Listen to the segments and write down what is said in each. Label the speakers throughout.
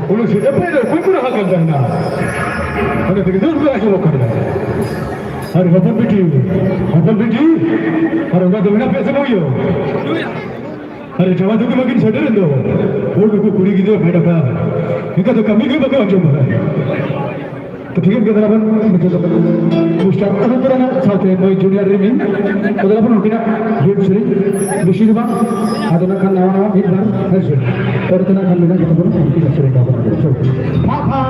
Speaker 1: Ulu sudah pada kumpul hakal dana. Ada begitu juga aja lokal. Hari apa biji? Hari apa tu mana pesa moyo? Hari Jawa tu makin sadar endo. Ulu ku kuri gitu beda ka. Ika tu kami ke bagai macam mana? Ketika kita dapat betul Ustaz ada pernah South Boy Junior Rimin, kita dapat mungkin hit sering, besi bang, ada nak kan nama hit bang, hasil, kalau kita nak kan kita pun kita sering dapat. Papa.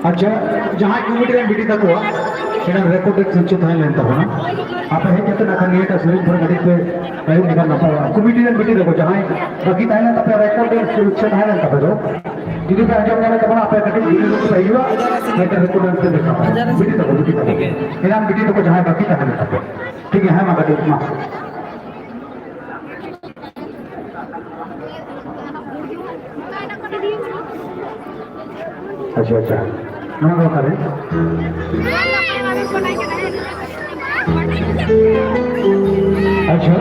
Speaker 1: अच्छा जहाँ committee बिटी तक record संचित तबना आप हेते ना शरीर पर गाड़ी पे कमिटी बिटी तक जहाँ बाकी तब रेकॉर्ड सुरक्षा तब दो जुदी पे आजम तब आप रेकॉर्ड देखा बिटी तक इनाम बिटी तक जहाँ बाकी तब ठीक है मा गाड़ी मा अच्छा अच्छा नमस्कार करे अच्छा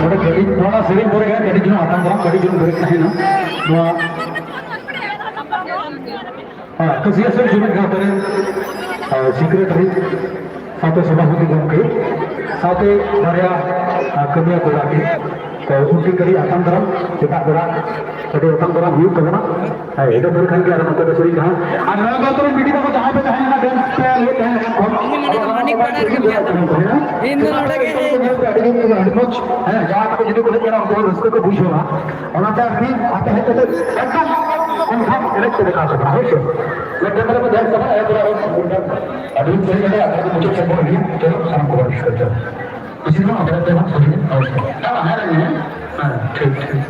Speaker 1: थोड़ा गाड़ी थोड़ा सेविंग बोरे गया गाड़ी जो आता हम गाड़ी जो ब्रेक नहीं ना हां तो सीएसएल जुमित का करे सेक्रेटरी साथे सभापति गमके साथे बारिया कमिया कोड़ा के उनकी करी आतम दरम सेटा बेड़ा कटे आतम दरम हुई कबना है एटा बर खान के आराम कर सरी कहां आ नया बातों मीटिंग को जहां पे कहे ना डांस पे ले कहे मानिक बना के इन दोनों के एडमच है जहां तक जदी को लेना को उसको को बुझोला ओनाटा भी आते है तो एकदम हम इलेक्ट देखा सकता है लेकिन में ध्यान सभा है पूरा अभी से ले आकर मुझे चेक कर लिया चलो शाम को बात करते हैं इसी में अपने पे हम सभी और क्या है नहीं हां ठीक ठीक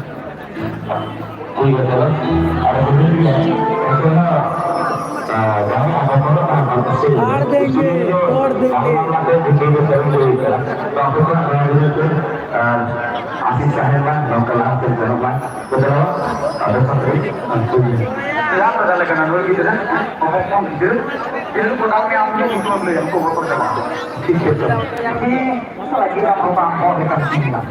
Speaker 1: कोई बात नहीं और भी है ऐसा ना तोड़ देंगे आशीष साहेब लोकल हाथ से जनों तो ada santri ya pada lekan dulu gitu kan ngomong gitu itu produknya ambil untuk beli aku mau coba gitu ini lagi apa mau dikasih lah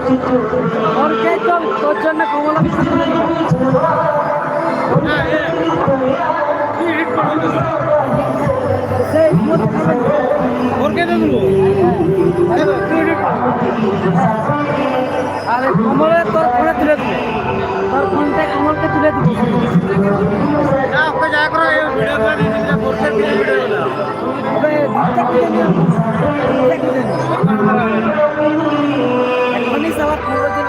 Speaker 1: और क्या तो जन्नत कोमला और क्या दो अरे कोमल तोर फोन तुले दो तोर फोन पे कोमल के तुले दो ना आपको जा करो ये वीडियो का नहीं फोन से वीडियो ला अबे ini salah keluarga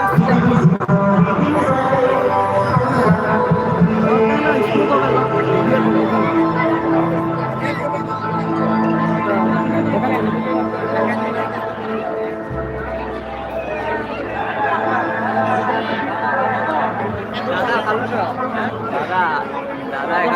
Speaker 1: दादा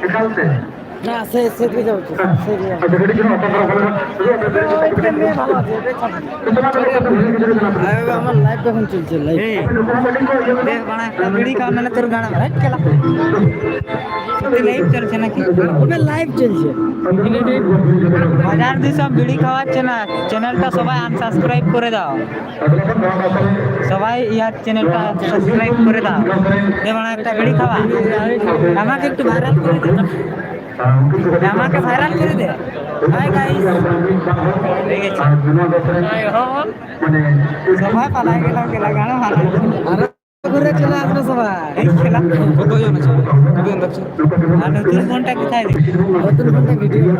Speaker 2: এখানে না সেদিকে যাচ্ছে আমার লাইভ এখন চলছে লাইভ মানে তোর গানা লাইভ চলছে নাকি লাইভ চলছে হাজার দুইসব বিড়ি খাওয়াচ্ছে না চ্যানেলটা সবাই আনসাবস্ক্রাইব করে দাও সবাই ইয়ার চ্যানেলটা সাবস্ক্রাইব করে দাও যেমন একটা বিড়ি খাওয়া আমাকে একটু ভাইরাল করে দে আমাকে ভাইরাল করে দে হাই গাইস দেখেছি সবাই পালাই গেল গেলা গানা ভালো ঘুরে চলে আসবে সবাই এই খেলা কতজন আছে কতজন দেখছো আর নতুন ফোনটা কোথায় দেখছো নতুন ফোনটা ভিডিও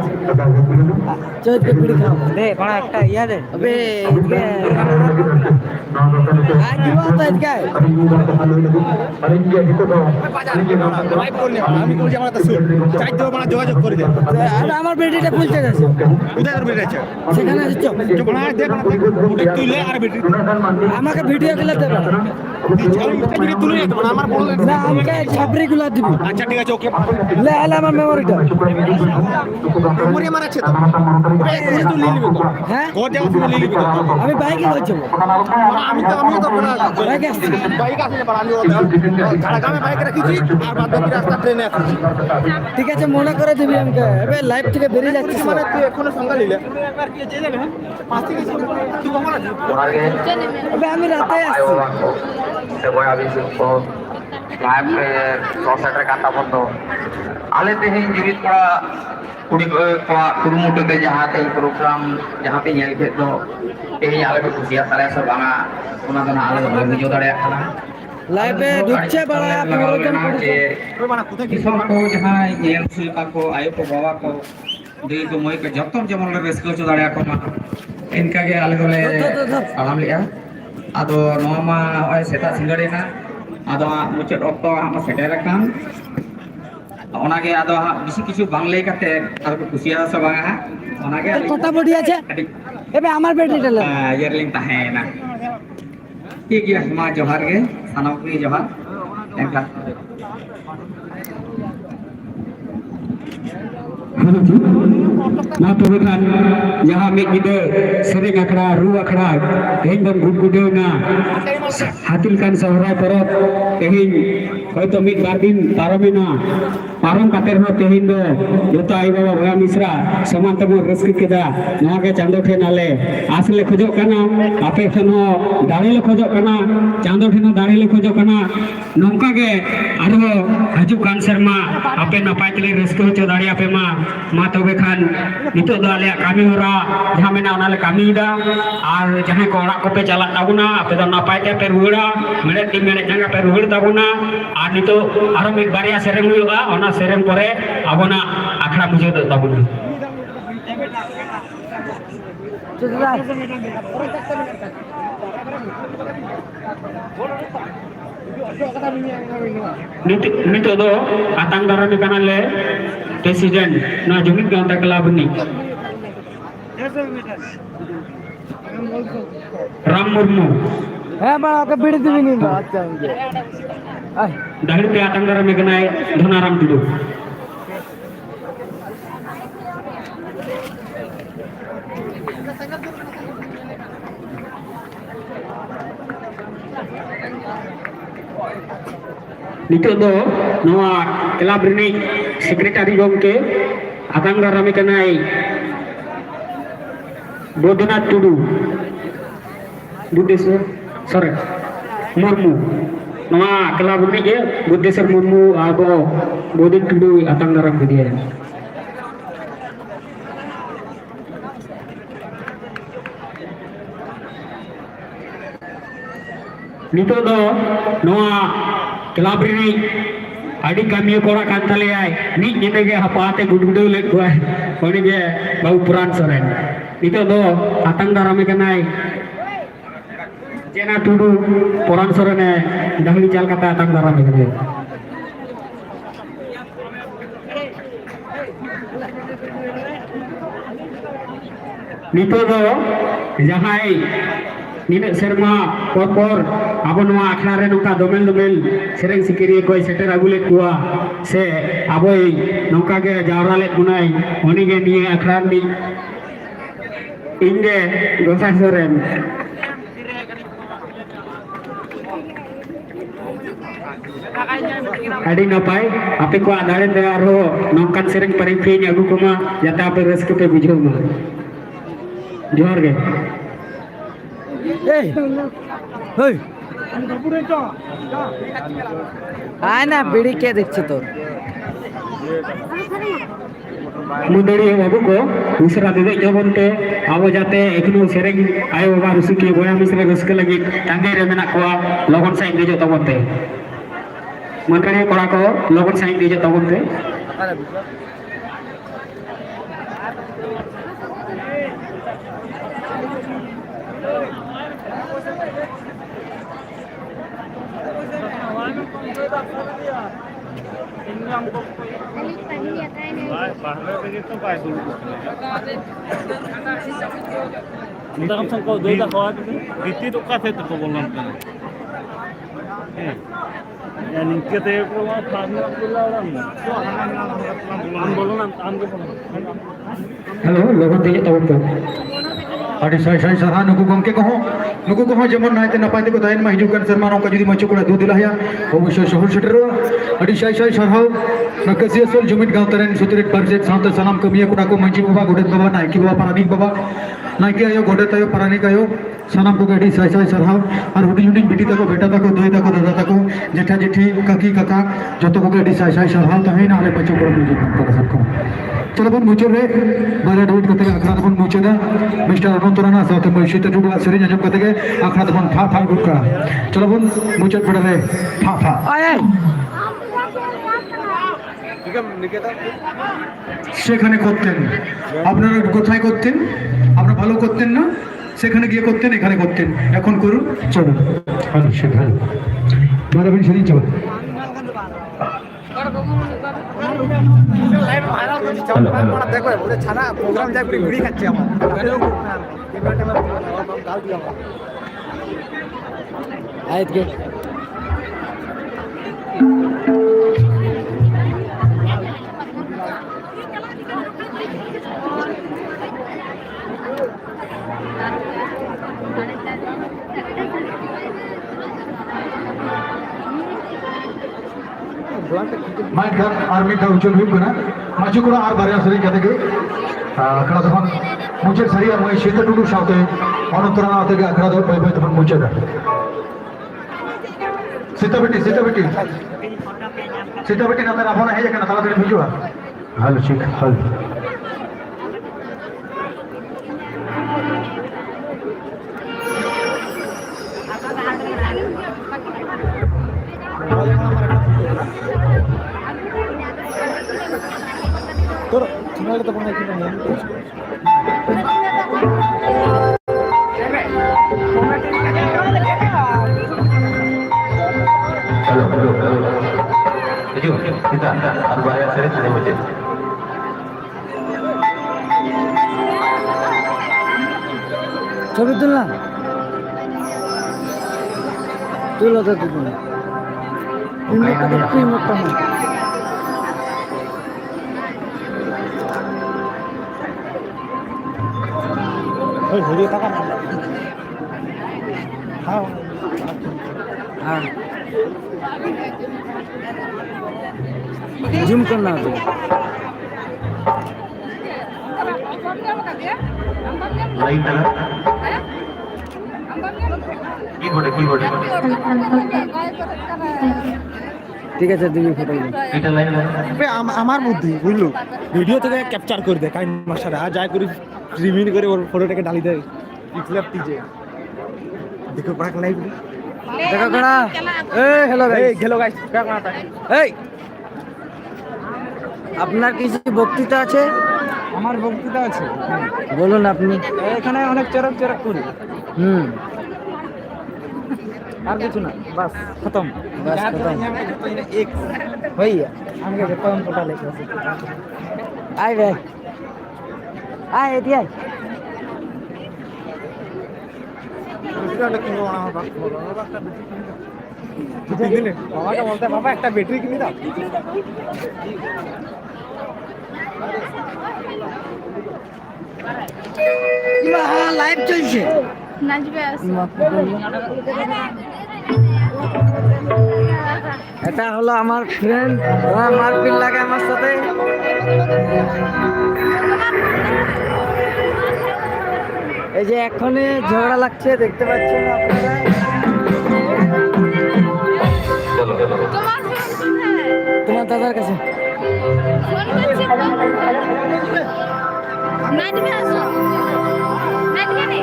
Speaker 2: চোদ কে পুরি খাও দে বড় একটা ইয়া দে আবে ইদকে আই দিব তো ইদকে লাইভ করলে আমি কোন যে আমার কাছে চাই দেব মানে যোগাযোগ করে দে আর আমার ব্যাটারিটা ফুল চার্জ আছে কোথায় তোর ব্যাটারি আছে সেখানে আছে চল না দেখ না তুই লে আর ব্যাটারি আমাকে ভিডিও গুলো দে ভিডিও তুলে নিতে মানে আমার বড় না আমাকে ছাপরি গুলো দিবি আচ্ছা ঠিক আছে ওকে লে আলে আমার মেমোরিটা মেমোরি আমার আছে তো তুই নিয়ে নিবি তো হ্যাঁ কোন জায়গা থেকে নিয়ে নিবি আমি বাইকে যাচ্ছি আমিও তো বাইকে আসছি বাইক আসলে পর আমি ঝাড়গ্রামে বাইক রেখেছি আর বাদ বাকি রাস্তা ট্রেনে আসছি ঠিক আছে মনে করে দিবি আমাকে এবে লাইভ থেকে বেরিয়ে যাচ্ছিস মানে তুই এখনো সঙ্গে নিলে একবার কি যে যাবে পাঁচ থেকে তুই কখন আসবি এবে আমি রাতে আসছি
Speaker 3: Sebuah habis itu live proses kata foto. Ale tehi jiwit ka kudi ko kurumuto te jahat ei program jahat pe nyel ke do tehi ale ko kusia sare so banga ona dona ale ko video dare kana
Speaker 2: live এ ঢুকছে বড় programme করছে
Speaker 3: ওই মানে কোথায় কি সব কো যাহাই nyel silpa ko ayo ko bawa ko deui ko moi ko jotor jemon le resko cho dare ko ma inka ge ale dole salam liya ado noma oi seta singarina ado mucet okto ama seterakan onage ado bisi kichu banglei kate ado kusia sa banga onage
Speaker 2: কথা body আছে এবে আমার ব্যাটারিটা লে
Speaker 3: yearling tahena ঠিক গিয়া মা জোহার গে সানাম কি Johar enka
Speaker 1: nah tuh kan yang ambil ide sering akra ru akra hingga gudu na hasilkan sahara perut tehin hoito mid bardin paramina param kater no tehin do joto ai baba bhaya misra saman tamo reski keda noa ke chando the nale asle khojok kana ape khono dare le khojok kana chando the no dare le khojok kana nongka ge aro haju kan serma ape napai tele reski hocho dare ape ma tobe khan nito do ale kami hora jaha mena ona le kami da ar jaha ko orak ko pe chalak tabuna ape do napai te pe ruira mene tim mene janga pe ruir tabuna ar nito aro mid baria sereng huyoga ona sereng pore abona akhra mujhe do tabuna nito do atang darani kanale presiden na jumit ganta club ni Ram Murmu
Speaker 2: হ্যাঁ বড় ওকে বিড়ি দিবি নি আচ্ছা I
Speaker 1: dahil pe atang darani kanai Dhonaram Tudu nito do noa club ni secretary gomke atang darami kanai Bodhanath Tudu Buddheswar sorry Murmu noa club ni ge Buddheswar Murmu ago Bodhin Tudu atang daram dia nito do noa club ni adi kami kora kantale ai ni nyete ge hapate gudu le gua koni ge bau puran soren nito do atang darame kanai jena tudu puran sorene dahli chal kata atang darame kanai nito do jahai nina serma por abo noa akhna re nongka domel sereng sikiri koi seter agule kuah
Speaker 3: से अब नौका के जावरा ले बुनाई उन्हीं के लिए अखरार नी इंगे गोसाई सोरेन अड़ी नपाय आपे को आधारे ते आरो नौकान सेरेंग परिफी नी अगु कुमा जाते आपे रस्क पे बुझो मा जोहर गे
Speaker 2: এই ওই আয় না বিড়ি কে দেখছে তোর
Speaker 3: मुंदड़ी बाबू को दूसरा दे जबनते अब जाते एकनु सेरेंग आयो बाबा रुसुकी बोया मिसरे रस्क लगी टांगे रे मेना को लगन साइन दे जो तबनते मनकड़े कोड़ा को लगन साइन दे जो तबनते
Speaker 4: Minta kamu kau dua dah kau ada. Itu tu kafe tu kau bolam kan. Yang ni kita itu mah thani bola orang. Am bolam am ke bolam.
Speaker 3: Hello लगन दे जो तबनते
Speaker 1: अरे साई साई सारा नुकु कहो जेमन नायते नपाय ते को दायन मा हिजुग kan serman onka judi machu kuda du dilah ya oboshoy shohor setero adi sai sai sarhau nakasi asol jumit gaw taren sutrit parjet santa salam kamiya kuda ko manji baba godet baba naiki baba paranik baba naiki ayo godet ayo paranik ayo sanam ko adi sai sai sarhau ar hudi hudi biti tako beta tako doi tako dada tako jetha jethi kaki kaka joto ko adi sai sai sarhau tahin ale machu kuda muji pada sakko चलो बन मुचर रे बाजा dot कते अखरा बन मुचर दा mister अनंतराना साथे महीशित जुड़ा सेरी जब कते के अखरा बन फा फा गुटका चलो बन मुचर पड़े रे फा फा
Speaker 2: আয়
Speaker 1: সেখানে করতেন আপনারা কোথায় করতেন আপনারা ভালো করতেন না সেখানে গিয়ে করতেন এখানে করতেন এখন করুন চলো ভালো সেখানে মারাবিন সেদিন চলো
Speaker 2: দেখো ওটা ছাড়া প্রোগ্রাম যায় বিড়ি খাচ্ছে আমার আয় কে
Speaker 1: माइक का आर्मी का उच्च हुई कना माचु को आर बारे सरी कते के अखरा तफन मुझे सरी मैं शीत टुडू साथे अनंतराना आते के अखरा दो बाय बाय तफन मुझे दा सीता बेटी ना तेरा फोन है जकना ताला तेरे भेजो हेलो ठीक हेलो
Speaker 2: তোর তোমার তো কোনো কিছু নেই
Speaker 1: हेलो kita আর বাইরে আসলে চলে যাবে
Speaker 2: ছবি তুললাম তুলো তো তুলো তুই মোটা না ওই ভিডিও টাকা না হ্যাঁ হ্যাঁ जूम करना है ঠিক আছে দিবি ফটো এটা লাইন আমার বুদ্ধি বুঝলো ভিডিও থেকে ক্যাপচার করে দে কাইন মাস্টার আর যাই করি রিমিন করে ওর ফটোটাকে ডালি দেয় ইফলেপ দিজে দেখো পাক লাইভ দেখো কড়া এই হ্যালো গাইস এই হ্যালো গাইস কাক মারতা এই আপনার কিছু বক্তৃতা আছে আমার বক্তৃতা আছে বলুন আপনি এখানে অনেক চরক চরক করি আর কিছু না বাস খতম বাস খতম এক भैया हमके खतम पता लेके आए भाई आए दिया दूसरा लेकिन वहां बात बोलो বাবাকে বলতে বাবা একটা ব্যাটারি কিনে দাও। লাইভ চলছে।
Speaker 5: নাচবে আসো।
Speaker 2: এটা হলো আমার ফ্রেন্ড, মারপিট লাগে আমার সাথে। এই যে এখনই ঝগড়া লাগছে, দেখতে পাচ্ছেন আপনারা।
Speaker 5: তোমার ফোন কোথায়?
Speaker 2: তোমার দাদার কাছে।
Speaker 5: ফোন করছি। নাচবে আসো। নাচবে নে।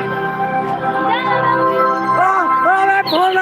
Speaker 2: ফোন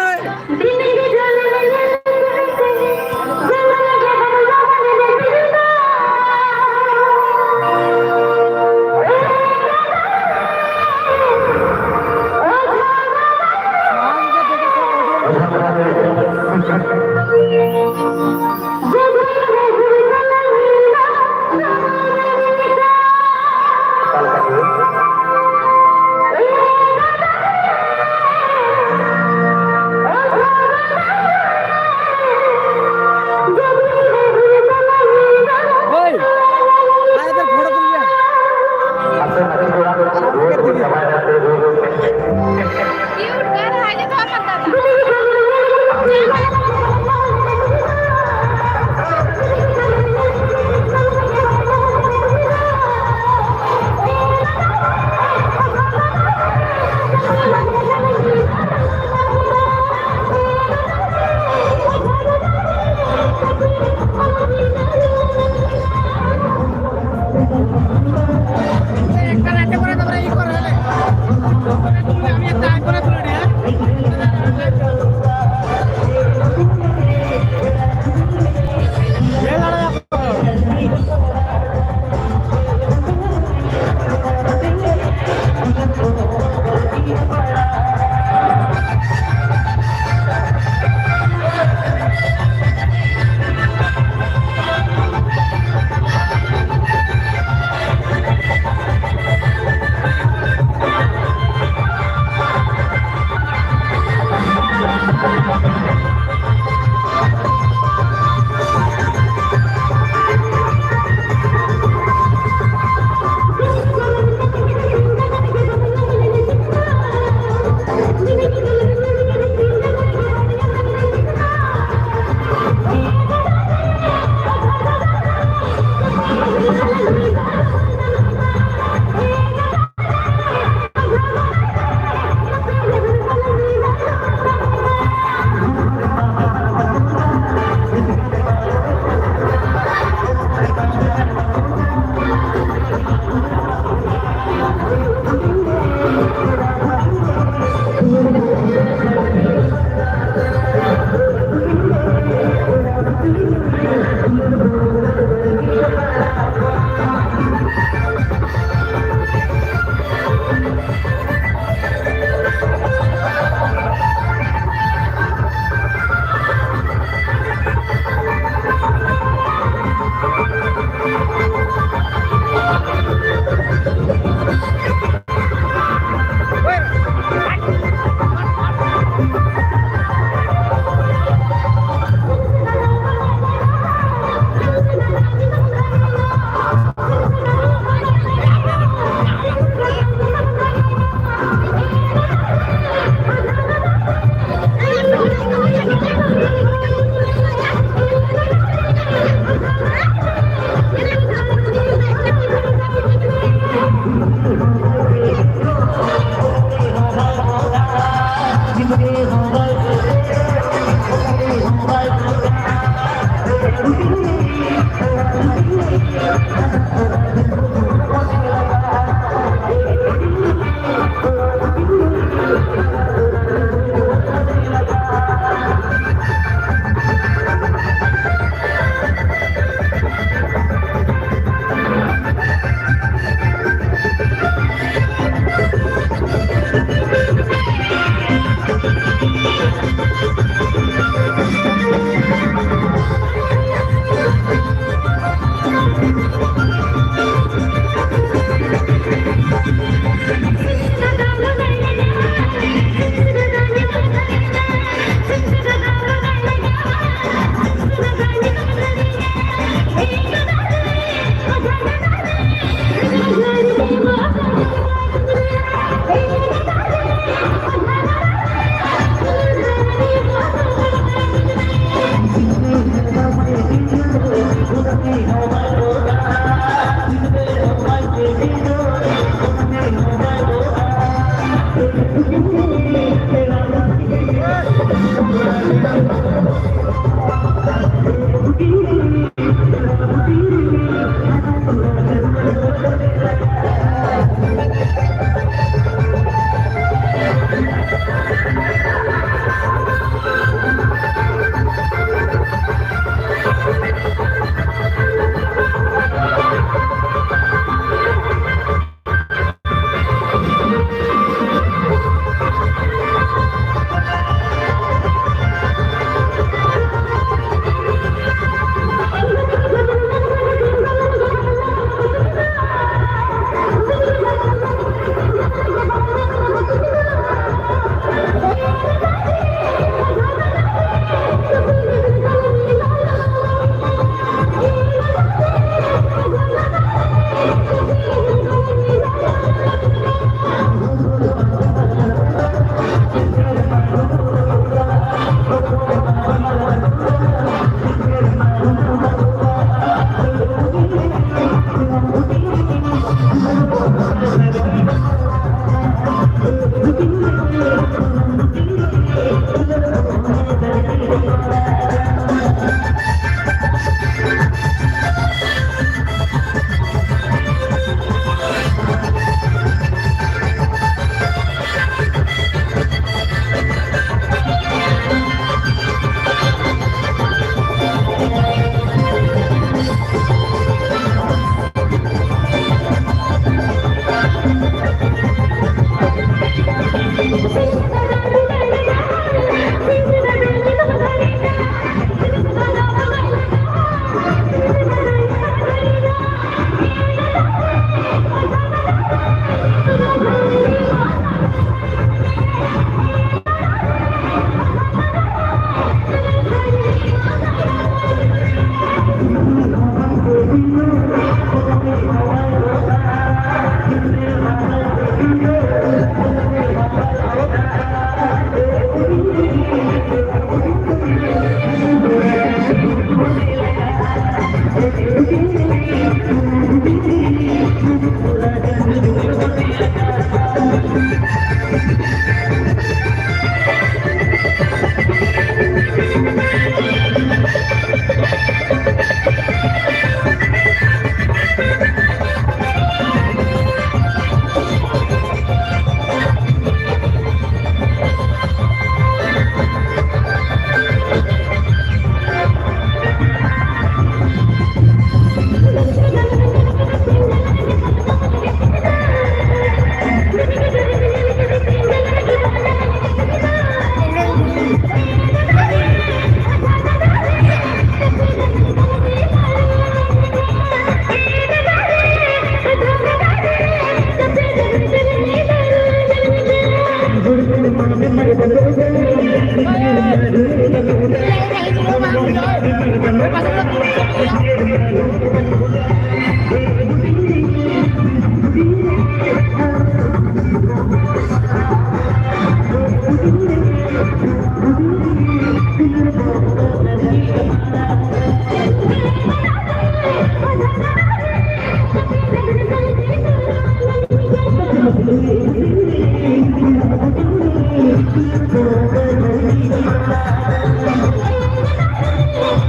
Speaker 5: কিউট গান হাইলে তো আমার দাদা। একটা নাটক করে তোমরা ই করে হলে আমি একটা আই করে তুলে দিই।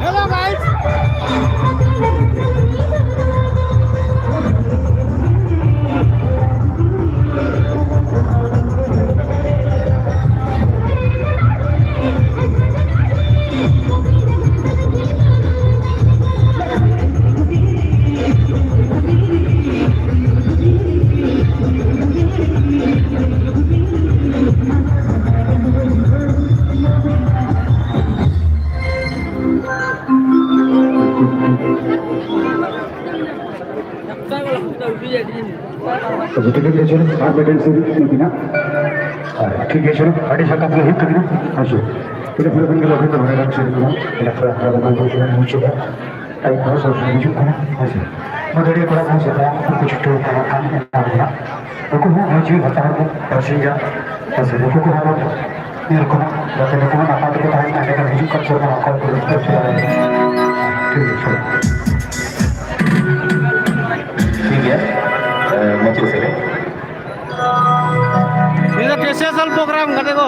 Speaker 5: Hello guys.
Speaker 1: तो ठीक है चलो बात बैठे से भी ना ठीक है चलो गाड़ी सरकार के हित ना हाँ जी itu belum lagi tuh mereka sendiri ya ada manusia muncul tapi kalau soal muncul kan masih mau dari orang masih ada kucing tuh kalau kan ada aku mau muncul kata aku tersinggah masih aku harus ini aku datang aku apa itu kita hanya ada muncul kan soal aku belum tersiar ठीक है मुझे से
Speaker 2: ये तो कैसे सल programme कर देखो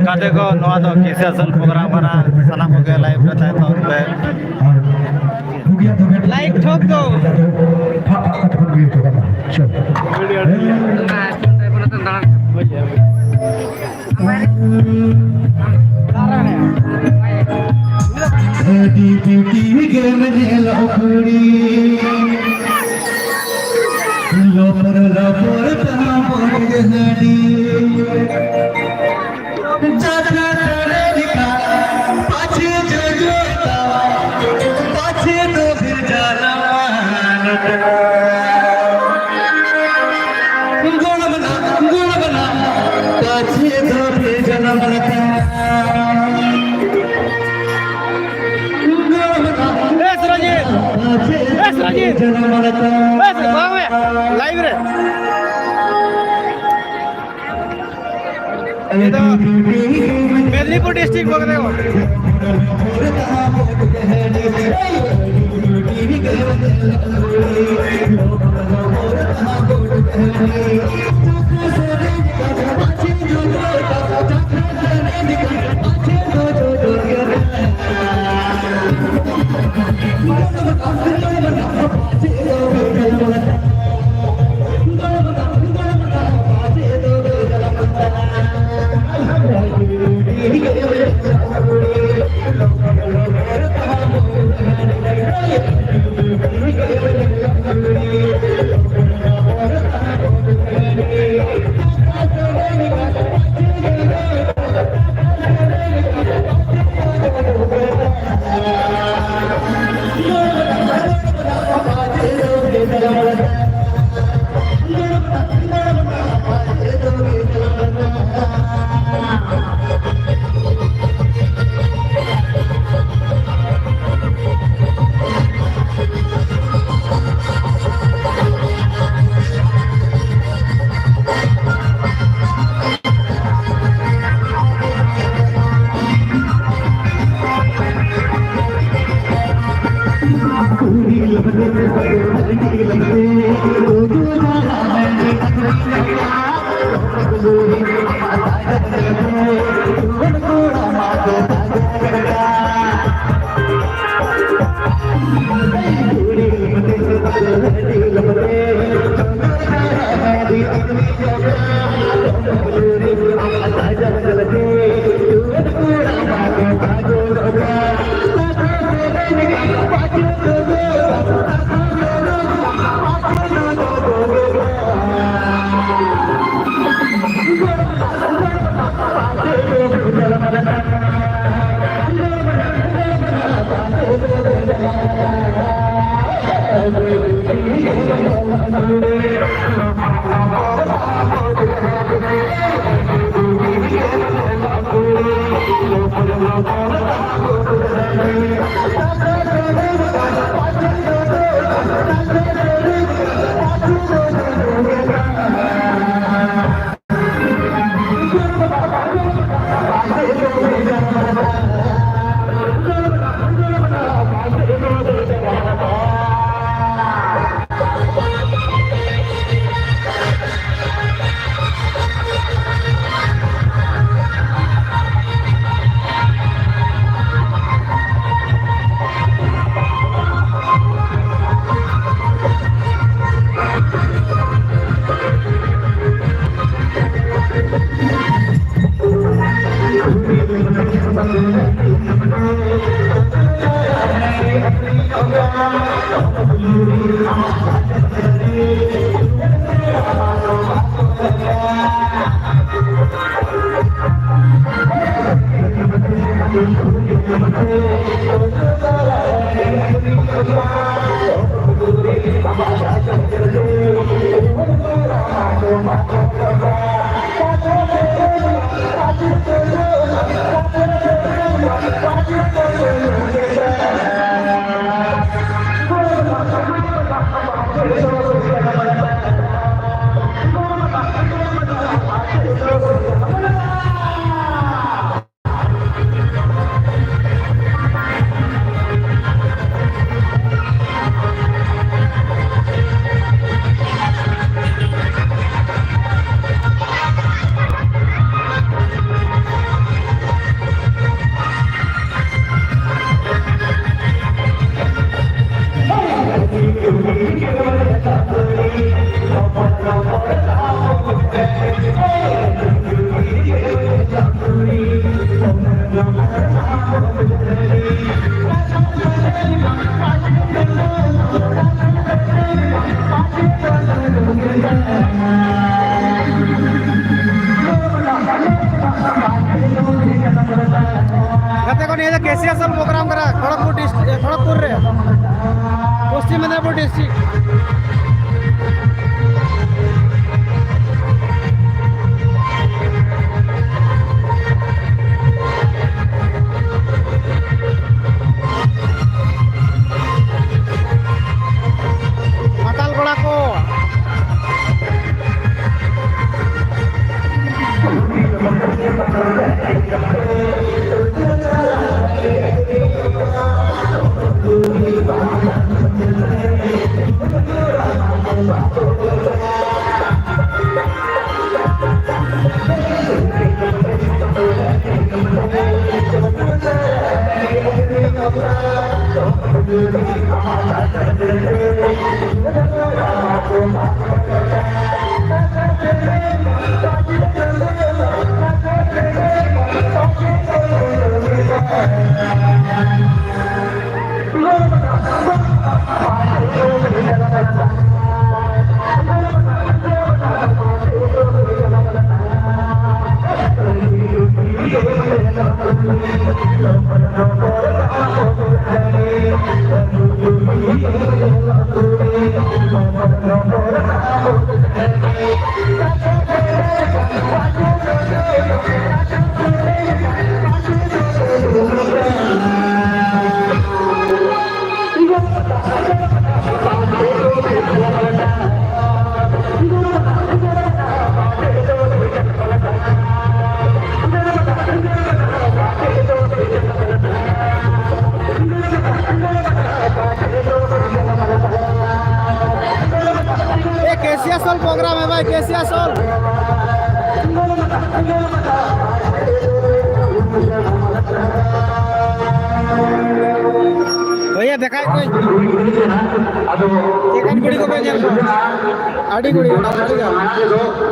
Speaker 4: Kade ko noa do kisah program mana sana hoge live rata hai to like thok do live re Medinipur district बोल रहे हो
Speaker 2: कहते को नहीं कैसे सब प्रोग्राम करा खड़गपुर रे पश्चिम मेदिनीपुर डिस्ट्रिक्ट माताल गोड़ा को कैसिया सोल प्रोग्राम है भाई कैसिया सोल भैया देखा कोई चिकन गुड़ी को भेजल को आड़ी गुड़ी आड़ी का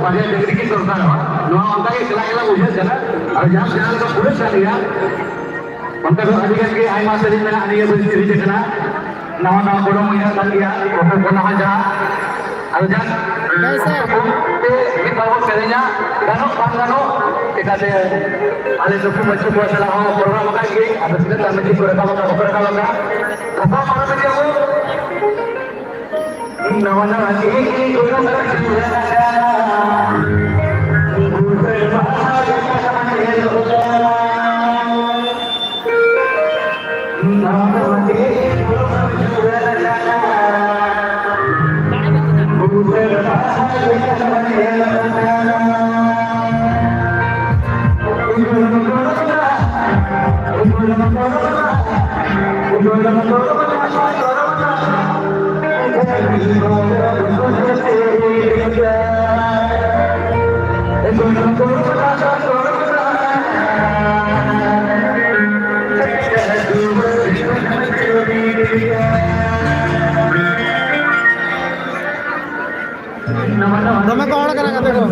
Speaker 6: pada negeri kita sekarang, no angka yang selain ujian jalan, ada jam jalan ke pulau saya, angka tu adikan ke ayam sering mana adikan berdiri di sana, nama bodoh punya dia, orang aja, ada jam, ini kalau kerjanya, gano, kita ada suku macam puasa lah, program lagi, ada sudah tambah di program apa, apa mana macam
Speaker 2: તમે કોણ કરા કરતે હો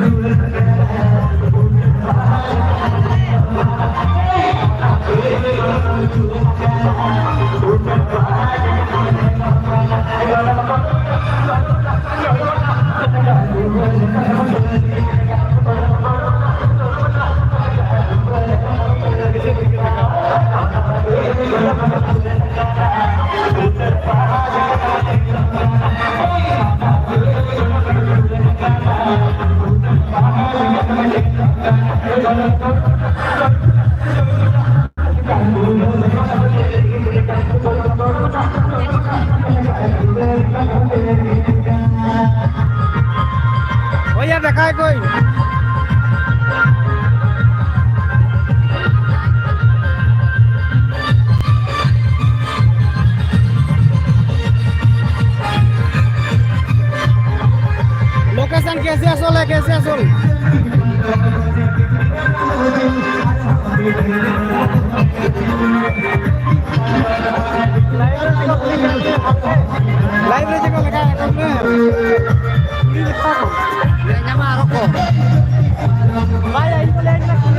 Speaker 2: भैया देखा है कोई location कैसे असोल है कैसे असोल लाइब्रेरी को लगा है तुमने पूरी लिखा को ले llama Rocco vaya ahí le entra aquí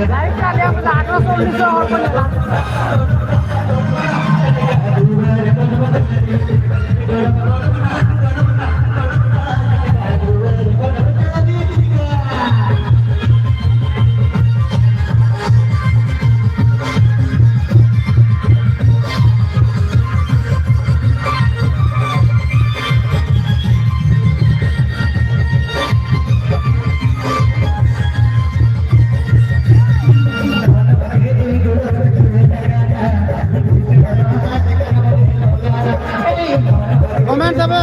Speaker 2: live का ले हम 1819 और को लगा कमेंट सब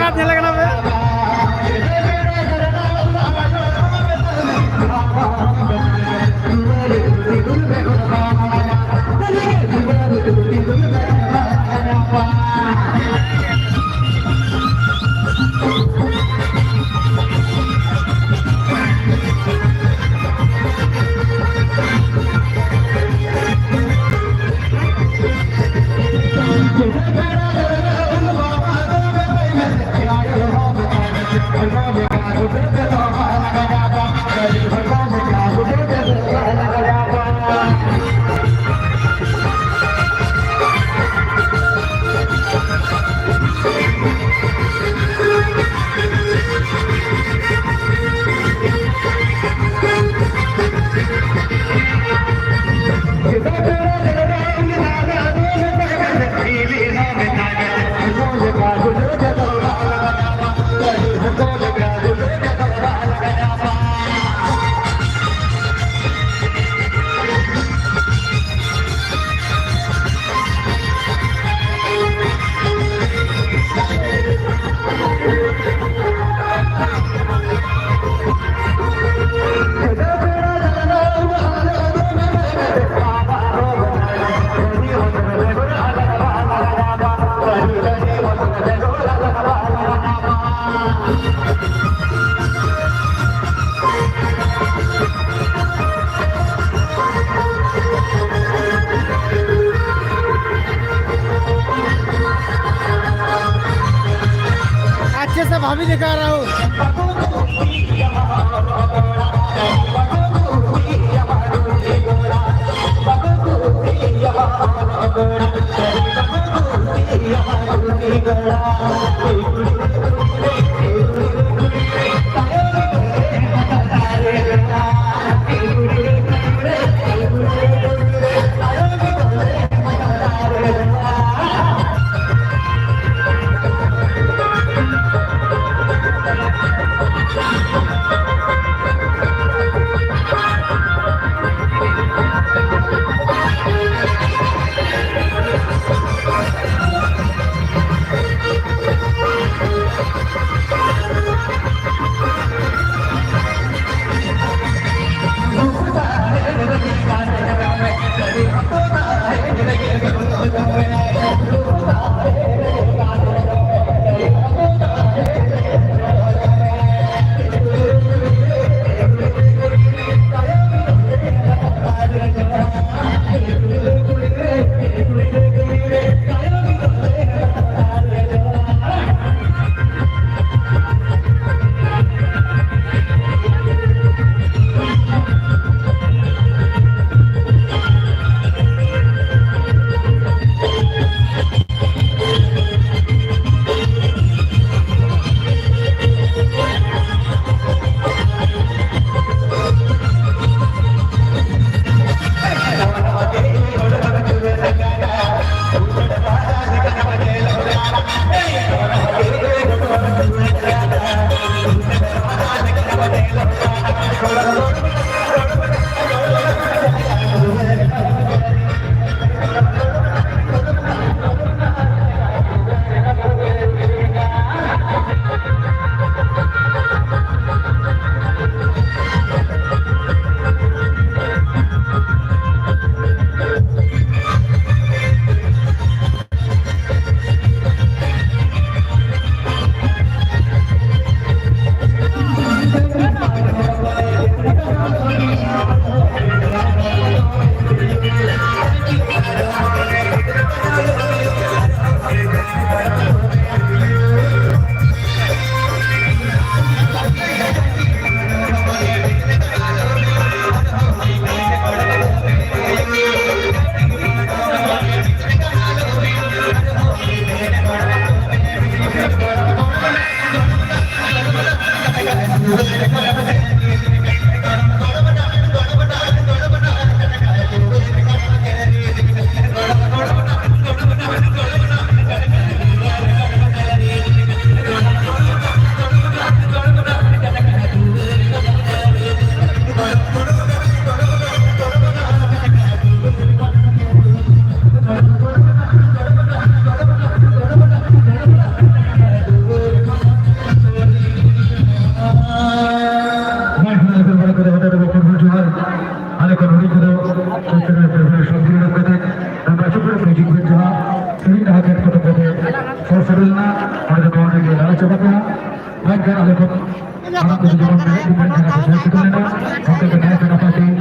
Speaker 2: dekat nyala kenapa? अच्छे से भाभी दिखा रहा हूँ।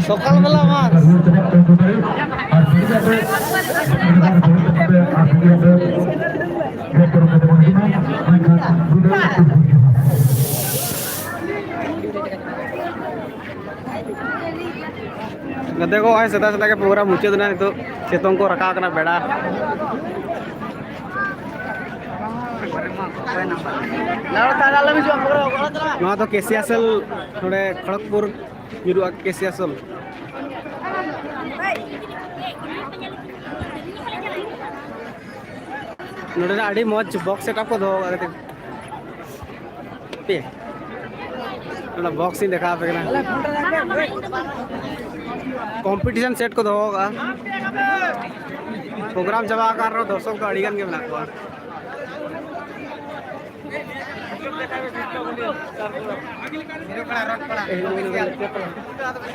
Speaker 2: সকাল বেলা মাছ देखो भाई सदा सदा के प्रोग्राम मुचाद ना तो सितों को रखा करना बेड़ा नवा तो केसी असल थोड़े खड़गपुर बिरुआ केसी असल नोडे ना अड़ी मौज बॉक्स सेटअप को दो पे नोडा बॉक्स ही देखा पे ना कंपटीशन सेट को दो होगा प्रोग्राम जमा कर रहा दर्शक तो अड़ीगन के बना को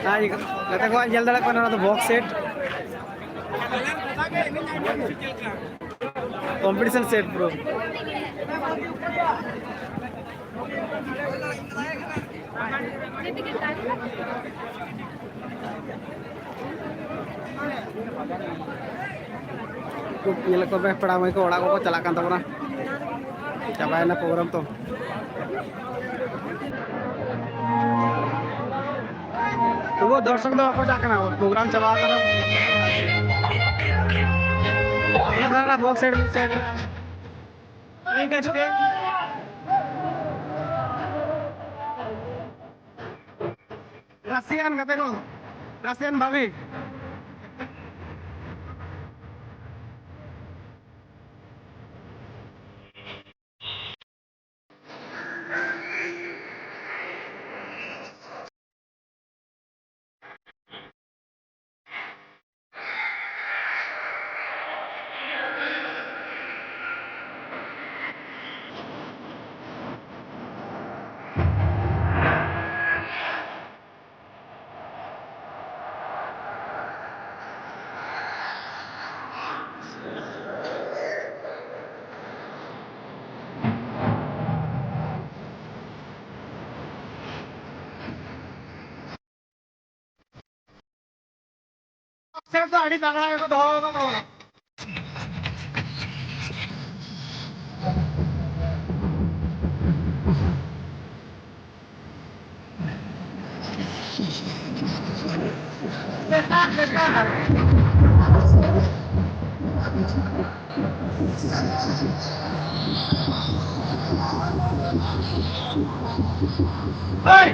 Speaker 2: हाँ देखो जल्द लग पना तो box set competition set bro ये को पे पड़ा मैं को ओड़ा को चला कान तबना चाबाय ना प्रोग्राम तो वो दर्शक दो को जाकना प्रोग्राम चला कर ये ना बॉक्स सेट ठीक है Rasian kata dong, Rasian Bawi. Saya tadi tangan aku doang. Hey!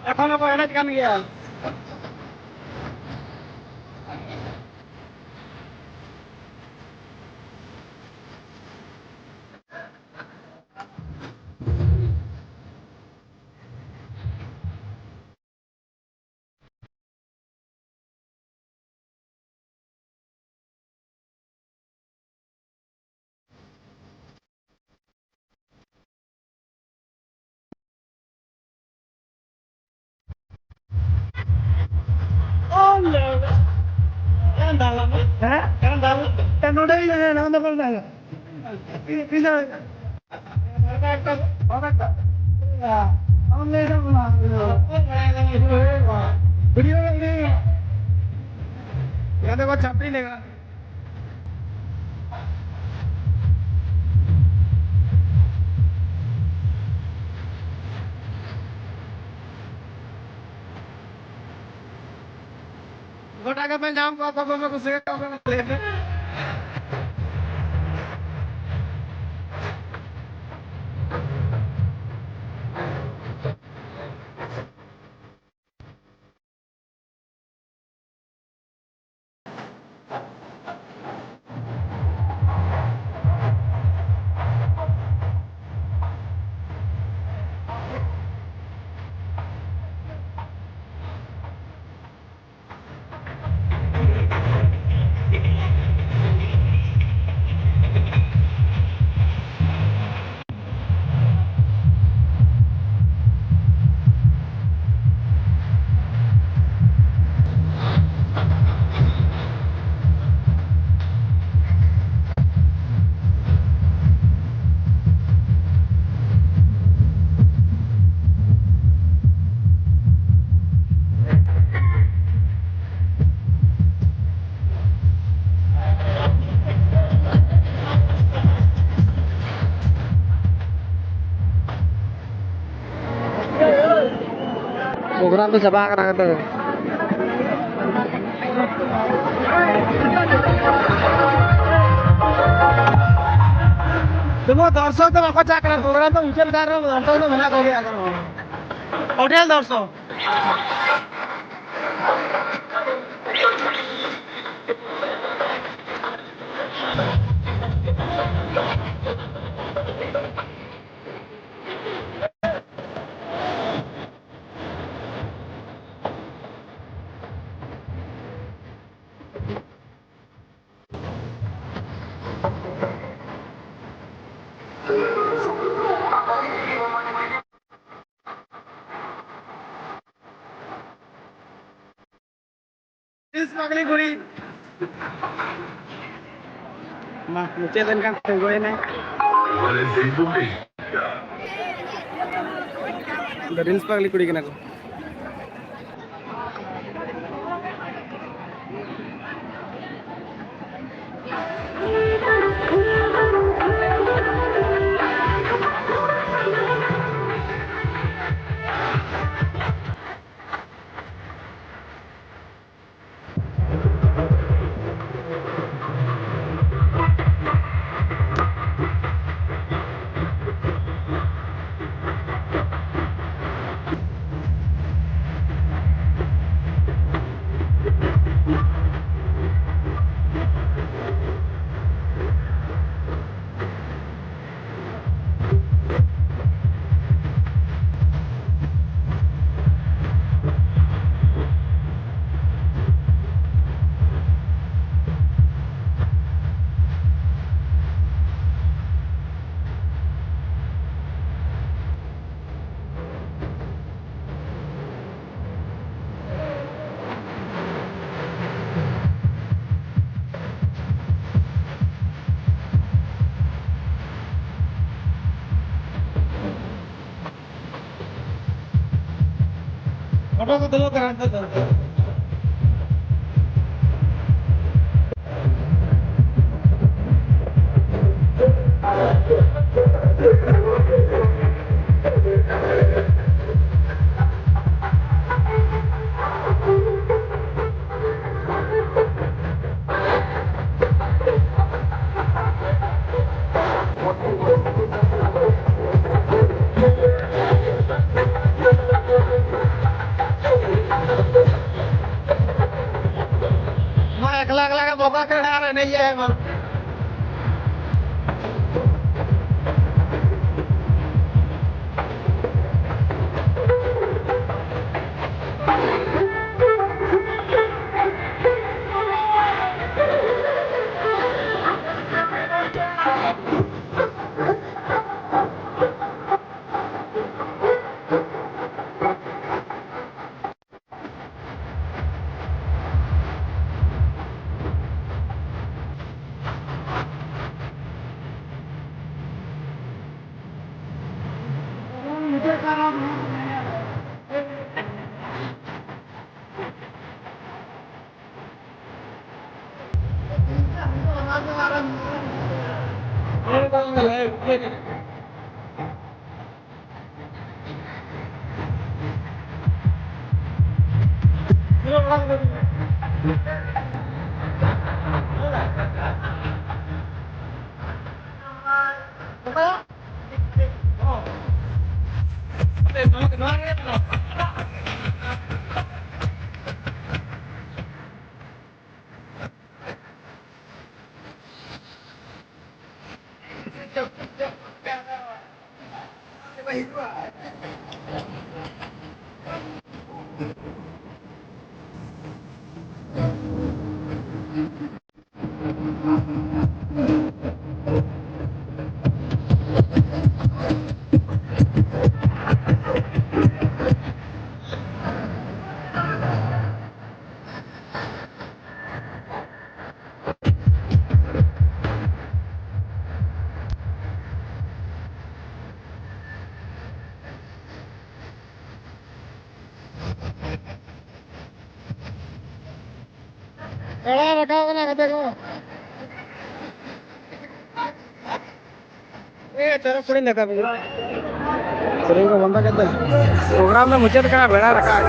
Speaker 2: এখন apa enak kan ya? Oh no. Kan dalam. Hah? Kan dalam. Kan udah ini nama pernah. Ini bisa. Orang tak. Ya. हमने सब बना video नहीं यहाँ देखो छापी लेगा गोटा का मैं नाम को पापा में कुछ ले प्रोग्राम तो चबा कर रहा देखो दर्शक तो बापा चाक रहा प्रोग्राम तो ऊंचे बता रहा हूँ दर्शक तो मेला हो गया करो होटल दर्शक This pagli guri. Mah, mucetan kan gue ini. Dari pagli guri kena. Apa ketemu keranda tuh? अगला का मौका करना नहीं है sering ke bontak itu programnya muncul kan benar kan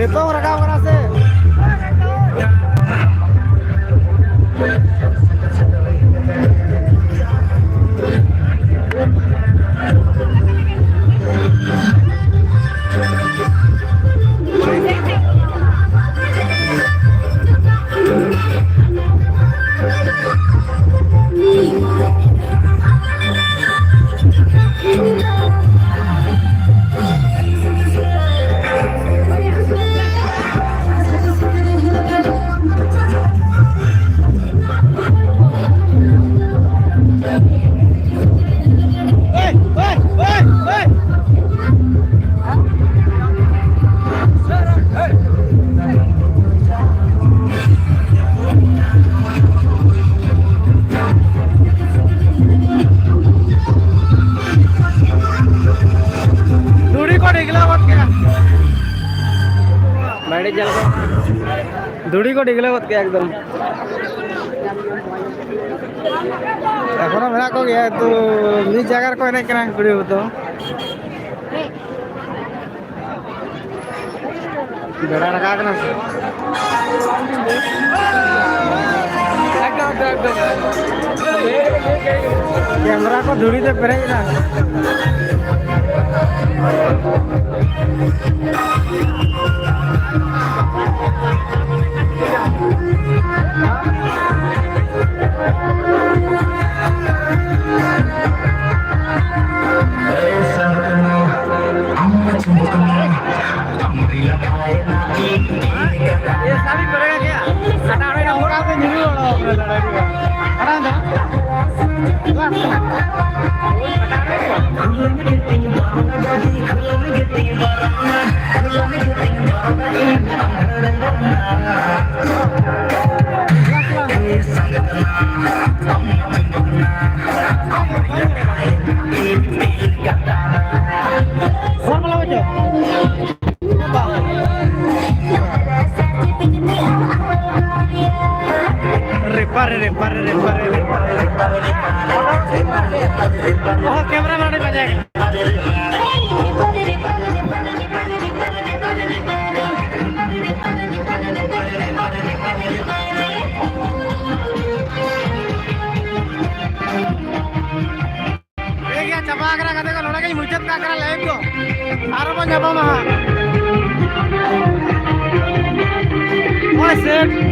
Speaker 2: Sitong rekam kerasnya. লাইটে জ্বাল দড়ি কো ডিগলে কে একদম এখনো মেলা কো গিয়া তো নিজ জায়গার কই না কেনা গুড়ি হতো বেড়া রাখা কেনা कैमरा को धूरी से पड़े ना ये सारी करेगा क्या अटाड़े ना होगा तो नहीं होगा अपना लड़ाई अड़ा ना repare. Oh, कैमरा मैन बजाएगा ये क्या चपा करा का देखो लड़ा के मुझत का करा लाइव को आरो बन जापा महा ओए सेठ